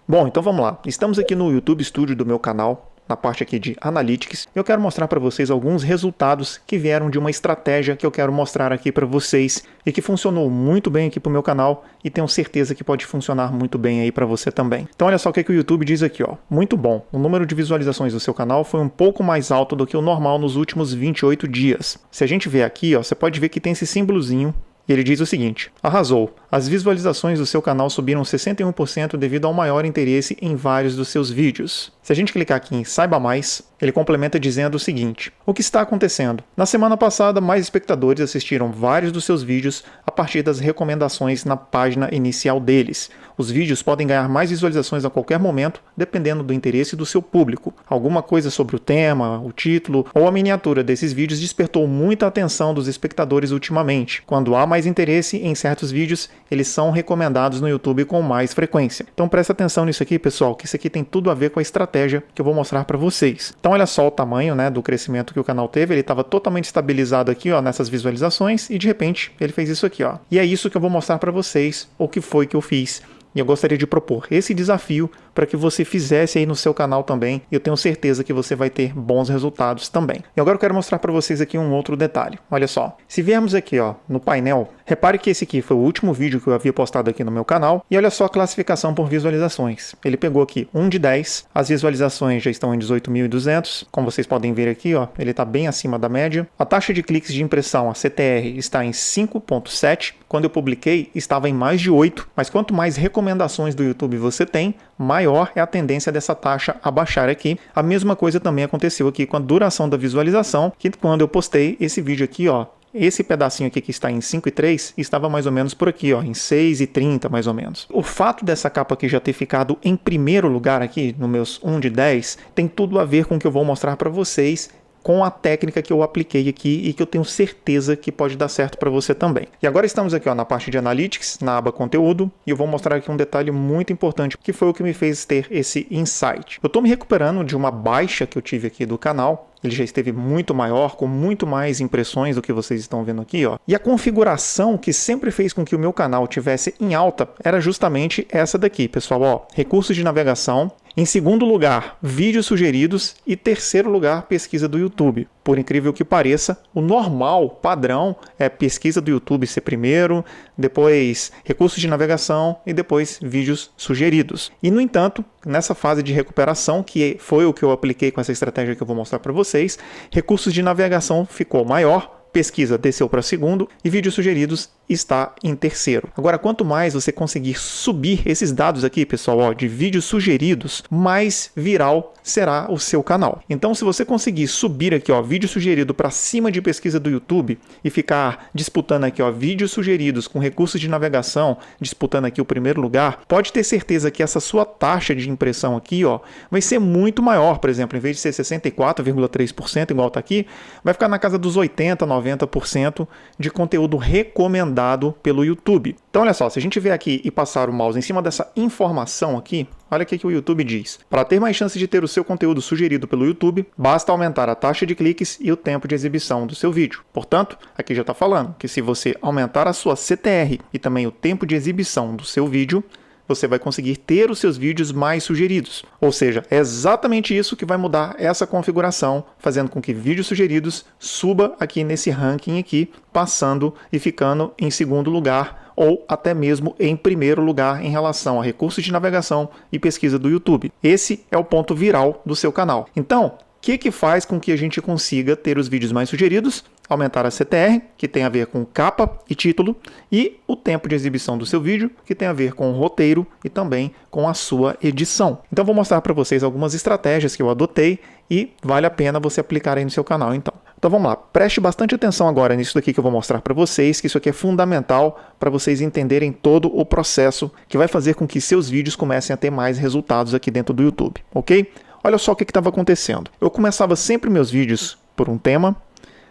Bom, então vamos lá. Estamos aqui no YouTube Studio do meu canal, na parte aqui de Analytics. Eu quero mostrar para vocês alguns resultados que vieram de uma estratégia que eu quero mostrar aqui para vocês e que funcionou muito bem aqui para o meu canal e tenho certeza que pode funcionar muito bem aí para você também. Então olha só o que o YouTube diz aqui, ó. Muito bom. O número de visualizações do seu canal foi um pouco mais alto do que o normal nos últimos 28 dias. Se a gente ver aqui, ó, você pode ver que tem esse símbolozinho. E ele diz o seguinte: arrasou. As visualizações do seu canal subiram 61% devido ao maior interesse em vários dos seus vídeos. Se a gente clicar aqui em Saiba Mais, ele complementa dizendo o seguinte: o que está acontecendo? Na semana passada, mais espectadores assistiram vários dos seus vídeos a partir das recomendações na página inicial deles. Os vídeos podem ganhar mais visualizações a qualquer momento, dependendo do interesse do seu público. Alguma coisa sobre o tema, o título ou a miniatura desses vídeos despertou muita atenção dos espectadores ultimamente. Quando há mais interesse em certos vídeos, eles são recomendados no YouTube com mais frequência. Então presta atenção nisso aqui, pessoal, que isso aqui tem tudo a ver com a estratégia que eu vou mostrar para vocês. Então olha só o tamanho, né, do crescimento que o canal teve. Ele estava totalmente estabilizado aqui, ó, nessas visualizações, e de repente ele fez isso aqui, ó. E é isso que eu vou mostrar para vocês, o que foi que eu fiz. E eu gostaria de propor esse desafio para que você fizesse aí no seu canal também. E eu tenho certeza que você vai ter bons resultados também. E agora eu quero mostrar para vocês aqui um outro detalhe. Olha só. Se viermos aqui, ó, no painel, repare que esse aqui foi o último vídeo que eu havia postado aqui no meu canal. E olha só a classificação por visualizações. Ele pegou aqui 1 de 10. As visualizações já estão em 18.200. Como vocês podem ver aqui, ó, ele está bem acima da média. A taxa de cliques de impressão, a CTR, está em 5.7. Quando eu publiquei, estava em mais de 8. Mas quanto mais recomendações do YouTube você tem, maior é a tendência dessa taxa a baixar aqui. A mesma coisa também aconteceu aqui com a duração da visualização, que quando eu postei esse vídeo aqui, ó, esse pedacinho aqui que está em 5,3 estava mais ou menos por aqui, ó, em 6,30 mais ou menos. O fato dessa capa aqui já ter ficado em primeiro lugar aqui, no meus 1 de 10, tem tudo a ver com o que eu vou mostrar para vocês, com a técnica que eu apliquei aqui e que eu tenho certeza que pode dar certo para você também. E agora estamos aqui, ó, na parte de Analytics, na aba Conteúdo, e eu vou mostrar aqui um detalhe muito importante, que foi o que me fez ter esse insight. Eu estou me recuperando de uma baixa que eu tive aqui do canal. Ele já esteve muito maior, com muito mais impressões do que vocês estão vendo aqui, ó. E a configuração que sempre fez com que o meu canal tivesse em alta era justamente essa daqui, pessoal, ó. Recursos de navegação. Em segundo lugar, vídeos sugeridos. E terceiro lugar, pesquisa do YouTube. Por incrível que pareça, o normal, padrão, é pesquisa do YouTube ser primeiro, depois recursos de navegação e depois vídeos sugeridos. E, no entanto, nessa fase de recuperação, que foi o que eu apliquei com essa estratégia que eu vou mostrar para vocês, recursos de navegação ficou maior, pesquisa desceu para segundo e vídeos sugeridos está em terceiro. Agora, quanto mais você conseguir subir esses dados aqui, pessoal, ó, de vídeos sugeridos, mais viral será o seu canal. Então, se você conseguir subir aqui, ó, vídeo sugerido para cima de pesquisa do YouTube e ficar disputando aqui, ó, vídeos sugeridos com recursos de navegação, disputando aqui o primeiro lugar, pode ter certeza que essa sua taxa de impressão aqui, ó, vai ser muito maior. Por exemplo, em vez de ser 64,3% igual está aqui, vai ficar na casa dos 80, 90% de conteúdo recomendado pelo YouTube. Então olha só, se a gente vier aqui e passar o mouse em cima dessa informação aqui, olha o que o YouTube diz. Para ter mais chance de ter o seu conteúdo sugerido pelo YouTube, basta aumentar a taxa de cliques e o tempo de exibição do seu vídeo. Portanto, aqui já está falando que se você aumentar a sua CTR e também o tempo de exibição do seu vídeo, você vai conseguir ter os seus vídeos mais sugeridos. Ou seja, é exatamente isso que vai mudar essa configuração, fazendo com que vídeos sugeridos suba aqui nesse ranking aqui, passando e ficando em segundo lugar, ou até mesmo em primeiro lugar em relação a recursos de navegação e pesquisa do YouTube. Esse é o ponto viral do seu canal. Então, o que faz com que a gente consiga ter os vídeos mais sugeridos? Aumentar a CTR, que tem a ver com capa e título, e o tempo de exibição do seu vídeo, que tem a ver com o roteiro e também com a sua edição. Então vou mostrar para vocês algumas estratégias que eu adotei e vale a pena você aplicar aí no seu canal então. Então vamos lá, preste bastante atenção agora nisso daqui que eu vou mostrar para vocês, que isso aqui é fundamental para vocês entenderem todo o processo que vai fazer com que seus vídeos comecem a ter mais resultados aqui dentro do YouTube, ok? Olha só o que estava acontecendo. Eu começava sempre meus vídeos por um tema,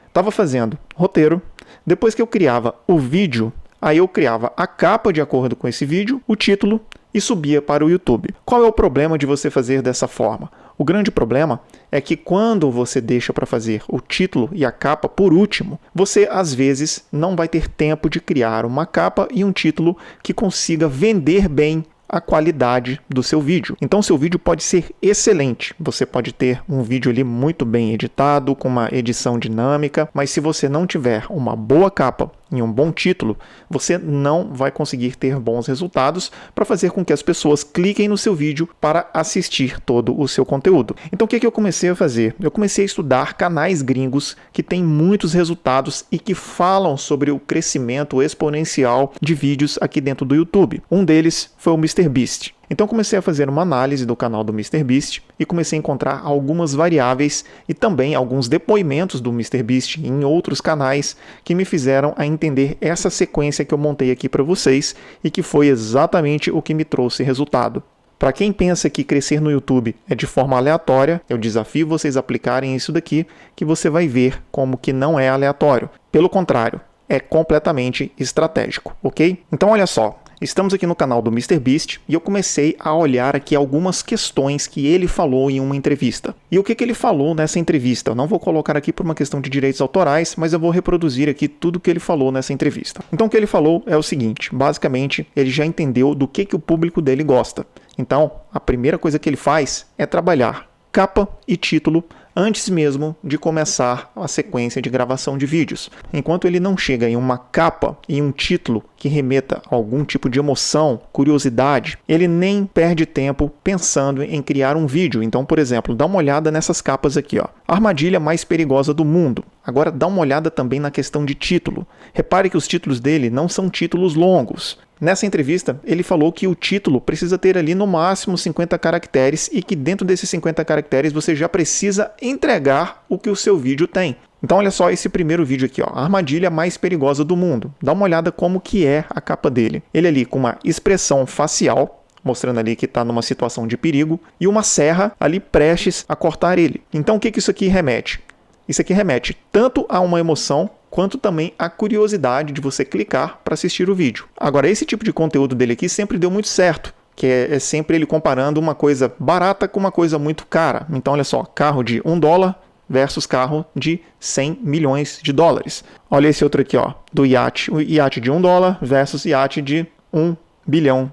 estava fazendo roteiro, depois que eu criava o vídeo, aí eu criava a capa de acordo com esse vídeo, o título e subia para o YouTube. Qual é o problema de você fazer dessa forma? O grande problema é que quando você deixa para fazer o título e a capa por último, você às vezes não vai ter tempo de criar uma capa e um título que consiga vender bem a qualidade do seu vídeo. Então, seu vídeo pode ser excelente. Você pode ter um vídeo ali muito bem editado, com uma edição dinâmica, mas se você não tiver uma boa capa e um bom título, você não vai conseguir ter bons resultados para fazer com que as pessoas cliquem no seu vídeo para assistir todo o seu conteúdo. Então, o que eu comecei a fazer? Eu comecei a estudar canais gringos que têm muitos resultados e que falam sobre o crescimento exponencial de vídeos aqui dentro do YouTube. Um deles foi o MrBeast. Então comecei a fazer uma análise do canal do MrBeast e comecei a encontrar algumas variáveis e também alguns depoimentos do MrBeast em outros canais que me fizeram a entender essa sequência que eu montei aqui para vocês e que foi exatamente o que me trouxe resultado. Para quem pensa que crescer no YouTube é de forma aleatória, eu desafio vocês a aplicarem isso daqui, que você vai ver como que não é aleatório. Pelo contrário, é completamente estratégico, ok? Então olha só. Estamos aqui no canal do MrBeast e eu comecei a olhar aqui algumas questões que ele falou em uma entrevista. E o que ele falou nessa entrevista? Eu não vou colocar aqui por uma questão de direitos autorais, mas eu vou reproduzir aqui tudo que ele falou nessa entrevista. Então o que ele falou é o seguinte, basicamente ele já entendeu do que o público dele gosta. Então a primeira coisa que ele faz é trabalhar capa e título antes mesmo de começar a sequência de gravação de vídeos. Enquanto ele não chega em uma capa e um título que remeta a algum tipo de emoção, curiosidade, ele nem perde tempo pensando em criar um vídeo. Então, por exemplo, dá uma olhada nessas capas aqui, ó. A armadilha mais perigosa do mundo. Agora dá uma olhada também na questão de título. Repare que os títulos dele não são títulos longos. Nessa entrevista, ele falou que o título precisa ter ali no máximo 50 caracteres e que dentro desses 50 caracteres você já precisa entregar o que o seu vídeo tem. Então olha só esse primeiro vídeo aqui, ó, a armadilha mais perigosa do mundo. Dá uma olhada como que é a capa dele. Ele ali com uma expressão facial, mostrando ali que está numa situação de perigo, e uma serra ali prestes a cortar ele. Então o que isso aqui remete? Isso aqui remete tanto a uma emoção quanto também a curiosidade de você clicar para assistir o vídeo. Agora, esse tipo de conteúdo dele aqui sempre deu muito certo, que é sempre ele comparando uma coisa barata com uma coisa muito cara. Então, olha só, carro de $1 versus carro de 100 milhões de dólares. Olha esse outro aqui, ó, do iate. O iate de $1 versus iate de $1 bilhão.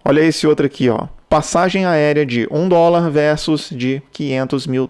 Olha esse outro aqui, ó. Passagem aérea de $1 versus de $500 mil.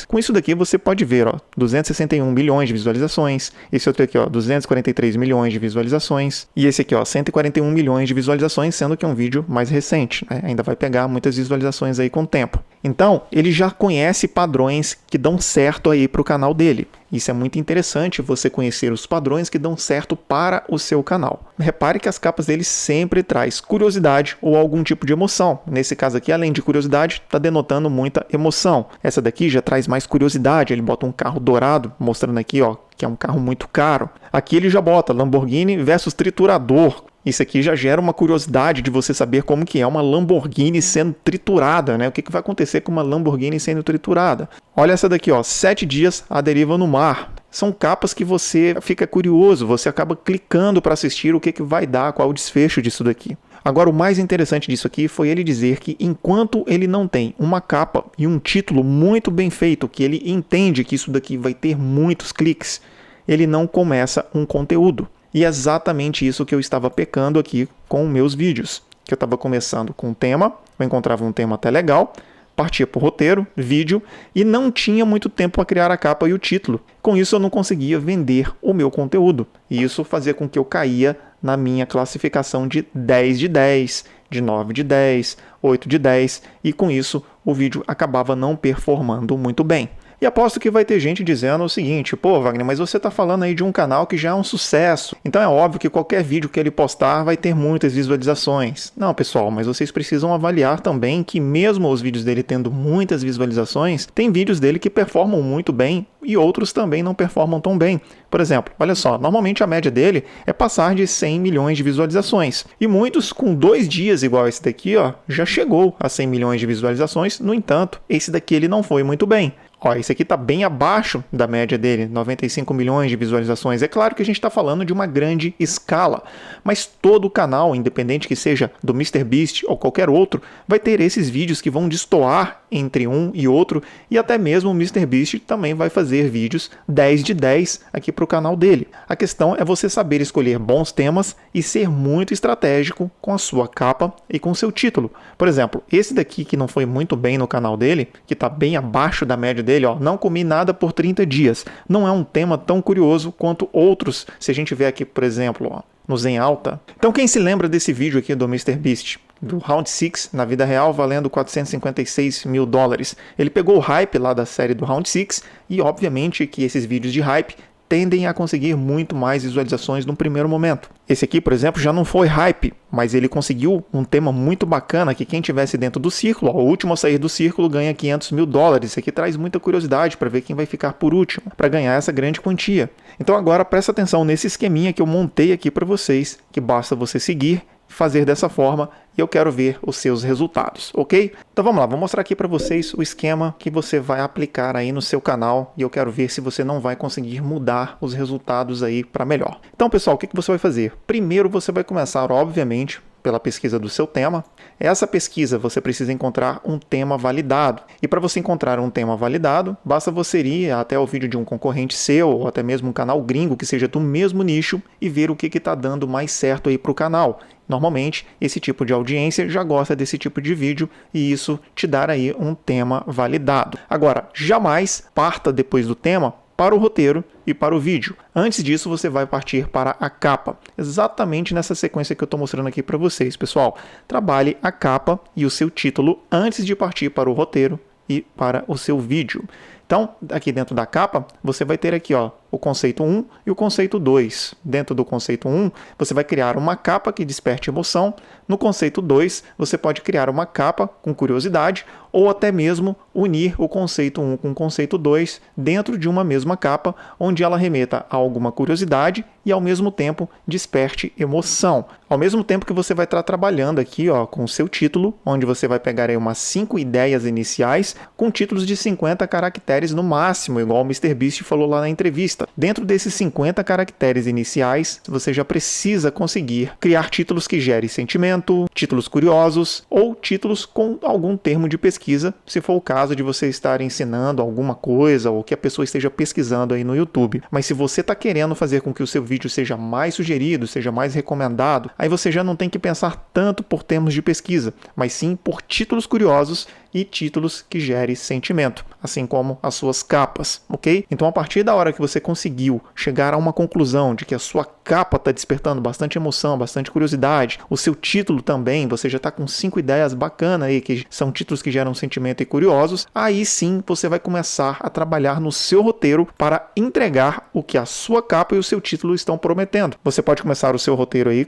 Com isso daqui você pode ver, ó, 261 milhões de visualizações, esse outro aqui, ó, 243 milhões de visualizações, e esse aqui, ó, 141 milhões de visualizações, sendo que é um vídeo mais recente, né? Ainda vai pegar muitas visualizações aí com o tempo. Então, ele já conhece padrões que dão certo aí para o canal dele. Isso é muito interessante, você conhecer os padrões que dão certo para o seu canal. Repare que as capas dele sempre traz curiosidade ou algum tipo de emoção. Nesse caso aqui, além de curiosidade, está denotando muita emoção. Essa daqui já traz mais curiosidade, ele bota um carro dourado, mostrando aqui, ó, que é um carro muito caro. Aqui ele já bota Lamborghini versus triturador. Isso aqui já gera uma curiosidade de você saber como que é uma Lamborghini sendo triturada, né? O que vai acontecer com uma Lamborghini sendo triturada? Olha essa daqui, ó, 7 dias à deriva no mar. São capas que você fica curioso, você acaba clicando para assistir o que vai dar, qual é o desfecho disso daqui. Agora, o mais interessante disso aqui foi ele dizer que enquanto ele não tem uma capa e um título muito bem feito, que ele entende que isso daqui vai ter muitos cliques, ele não começa um conteúdo. E é exatamente isso que eu estava pecando aqui com meus vídeos. Que eu estava começando com um tema, eu encontrava um tema até legal, partia para o roteiro, vídeo, e não tinha muito tempo para criar a capa e o título. Com isso eu não conseguia vender o meu conteúdo. E isso fazia com que eu caía na minha classificação de 10 de 10, de 9 de 10, 8 de 10, e com isso o vídeo acabava não performando muito bem. E aposto que vai ter gente dizendo o seguinte, pô, Wagner, mas você está falando aí de um canal que já é um sucesso, então é óbvio que qualquer vídeo que ele postar vai ter muitas visualizações. Não, pessoal, mas vocês precisam avaliar também que mesmo os vídeos dele tendo muitas visualizações, tem vídeos dele que performam muito bem e outros também não performam tão bem. Por exemplo, olha só, normalmente a média dele é passar de 100 milhões de visualizações. E muitos com 2 dias igual esse daqui, ó, já chegou a 100 milhões de visualizações, no entanto, esse daqui ele não foi muito bem. Ó, esse aqui está bem abaixo da média dele, 95 milhões de visualizações. É claro que a gente está falando de uma grande escala, mas todo o canal, independente que seja do MrBeast ou qualquer outro, vai ter esses vídeos que vão destoar entre um e outro, e até mesmo o MrBeast também vai fazer vídeos 10 de 10 aqui para o canal dele. A questão é você saber escolher bons temas e ser muito estratégico com a sua capa e com o seu título. Por exemplo, esse daqui que não foi muito bem no canal dele, que está bem abaixo da média dele, ó, não comi nada por 30 dias. Não é um tema tão curioso quanto outros, se a gente vê aqui, por exemplo, ó, no Zen Alta. Então quem se lembra desse vídeo aqui do MrBeast, do Round 6, na vida real, valendo 456 mil dólares. Ele pegou o hype lá da série do Round 6 e obviamente que esses vídeos de hype tendem a conseguir muito mais visualizações no primeiro momento. Esse aqui, por exemplo, já não foi hype, mas ele conseguiu um tema muito bacana que quem tivesse dentro do círculo, ó, o último a sair do círculo ganha 500 mil dólares. Isso aqui traz muita curiosidade para ver quem vai ficar por último, para ganhar essa grande quantia. Então agora presta atenção nesse esqueminha que eu montei aqui para vocês, que basta você seguir, fazer dessa forma, e eu quero ver os seus resultados, ok? Então vamos lá, vou mostrar aqui para vocês o esquema que você vai aplicar aí no seu canal, e eu quero ver se você não vai conseguir mudar os resultados aí para melhor. Então pessoal, o que você vai fazer? Primeiro você vai começar, obviamente, pela pesquisa do seu tema. Essa pesquisa você precisa encontrar um tema validado. E para você encontrar um tema validado, basta você ir até o vídeo de um concorrente seu, ou até mesmo um canal gringo que seja do mesmo nicho, e ver o que está dando mais certo aí para o canal. Normalmente, esse tipo de audiência já gosta desse tipo de vídeo e isso te dá aí um tema validado. Agora, jamais parta depois do tema para o roteiro e para o vídeo. Antes disso, você vai partir para a capa. Exatamente nessa sequência que eu estou mostrando aqui para vocês, pessoal. Trabalhe a capa e o seu título antes de partir para o roteiro e para o seu vídeo. Então, aqui dentro da capa, você vai ter aqui, ó, o conceito 1 e o conceito 2. Dentro do conceito 1, você vai criar uma capa que desperte emoção. No conceito 2, você pode criar uma capa com curiosidade ou até mesmo unir o conceito 1 com o conceito 2 dentro de uma mesma capa, onde ela remeta a alguma curiosidade e ao mesmo tempo desperte emoção. Ao mesmo tempo que você vai estar trabalhando aqui, ó, com o seu título, onde você vai pegar aí umas 5 ideias iniciais com títulos de 50 caracteres no máximo, igual o MrBeast falou lá na entrevista. Dentro desses 50 caracteres iniciais, você já precisa conseguir criar títulos que gerem sentimento, títulos curiosos ou títulos com algum termo de pesquisa, se for o caso de você estar ensinando alguma coisa ou que a pessoa esteja pesquisando aí no YouTube. Mas se você está querendo fazer com que o seu vídeo seja mais sugerido, seja mais recomendado, aí você já não tem que pensar tanto por termos de pesquisa, mas sim por títulos curiosos e títulos que gerem sentimento, assim como as suas capas, ok? Então, a partir da hora que você conseguiu chegar a uma conclusão de que a sua capa está despertando bastante emoção, bastante curiosidade, o seu título também, você já está com 5 ideias bacanas aí, que são títulos que geram sentimento e curiosos, aí sim você vai começar a trabalhar no seu roteiro para entregar o que a sua capa e o seu título estão prometendo. Você pode começar o seu roteiro aí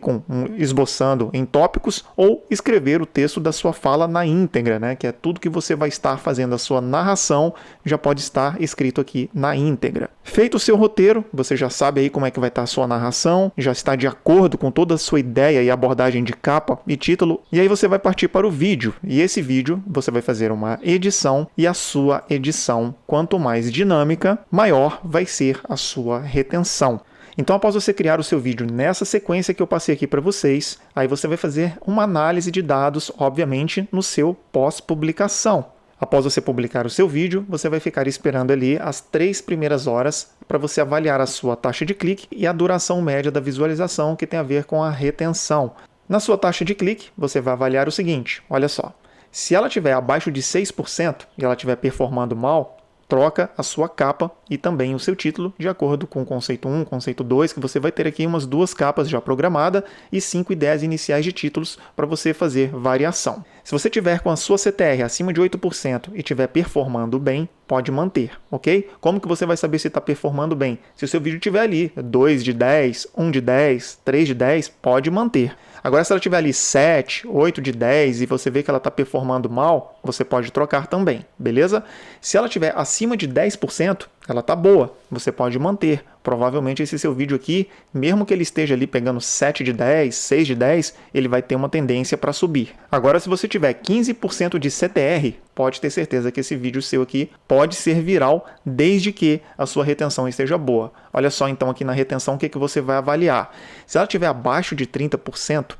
esboçando em tópicos ou escrever o texto da sua fala na íntegra, né? Que é tudo que você vai estar fazendo, a sua narração já pode estar escrito aqui na íntegra. Feito o seu roteiro, você já sabe aí como é que vai estar a sua narração, já está de acordo com toda a sua ideia e abordagem de capa e título, e aí você vai partir para o vídeo. E esse vídeo você vai fazer uma edição, e a sua edição, quanto mais dinâmica, maior vai ser a sua retenção. Então, após você criar o seu vídeo nessa sequência que eu passei aqui para vocês, aí você vai fazer uma análise de dados, obviamente, no seu pós-publicação. Após você publicar o seu vídeo, você vai ficar esperando ali as 3 primeiras horas para você avaliar a sua taxa de clique e a duração média da visualização, que tem a ver com a retenção. Na sua taxa de clique, você vai avaliar o seguinte, olha só, se ela estiver abaixo de 6% e ela estiver performando mal, troca a sua capa e também o seu título de acordo com o conceito 1, conceito 2, que você vai ter aqui umas 2 capas já programadas e 5 ideias iniciais de títulos para você fazer variação. Se você tiver com a sua CTR acima de 8% e estiver performando bem, pode manter, ok? Como que você vai saber se está performando bem? Se o seu vídeo estiver ali 2 de 10, 1 de 10, 3 de 10, pode manter. Agora, se ela estiver ali 7, 8 de 10 e você vê que ela está performando mal, você pode trocar também, beleza? Se ela estiver acima de 10%, ela está boa, você pode manter. Provavelmente esse seu vídeo aqui, mesmo que ele esteja ali pegando 7 de 10, 6 de 10, ele vai ter uma tendência para subir. Agora, se você tiver 15% de CTR, pode ter certeza que esse vídeo seu aqui pode ser viral, desde que a sua retenção esteja boa. Olha só então aqui na retenção o que você vai avaliar. Se ela estiver abaixo de 30%,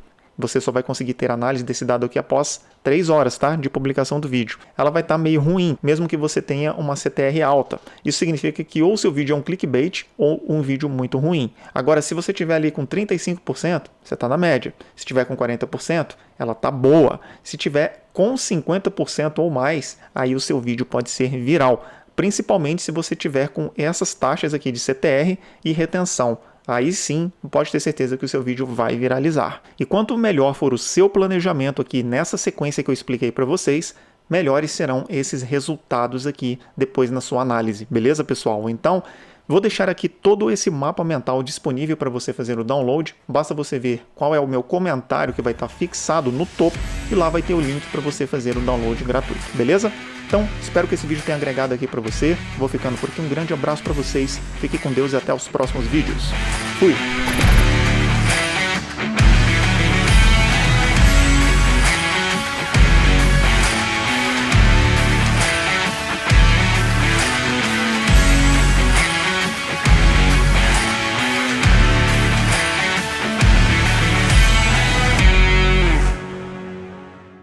você só vai conseguir ter análise desse dado aqui após 3 horas, tá? De publicação do vídeo. Ela vai estar meio ruim, mesmo que você tenha uma CTR alta. Isso significa que ou seu vídeo é um clickbait ou um vídeo muito ruim. Agora, se você tiver ali com 35%, você está na média. Se tiver com 40%, ela tá boa. Se tiver com 50% ou mais, aí o seu vídeo pode ser viral. Principalmente se você tiver com essas taxas aqui de CTR e retenção. Aí sim, pode ter certeza que o seu vídeo vai viralizar. E quanto melhor for o seu planejamento aqui nessa sequência que eu expliquei para vocês, melhores serão esses resultados aqui depois na sua análise. Beleza, pessoal? Então, vou deixar aqui todo esse mapa mental disponível para você fazer o download. Basta você ver qual é o meu comentário que vai estar fixado no topo e lá vai ter o link para você fazer o download gratuito. Beleza? Então, espero que esse vídeo tenha agregado aqui para você. Vou ficando por aqui. Um grande abraço para vocês. Fique com Deus e até os próximos vídeos. Fui!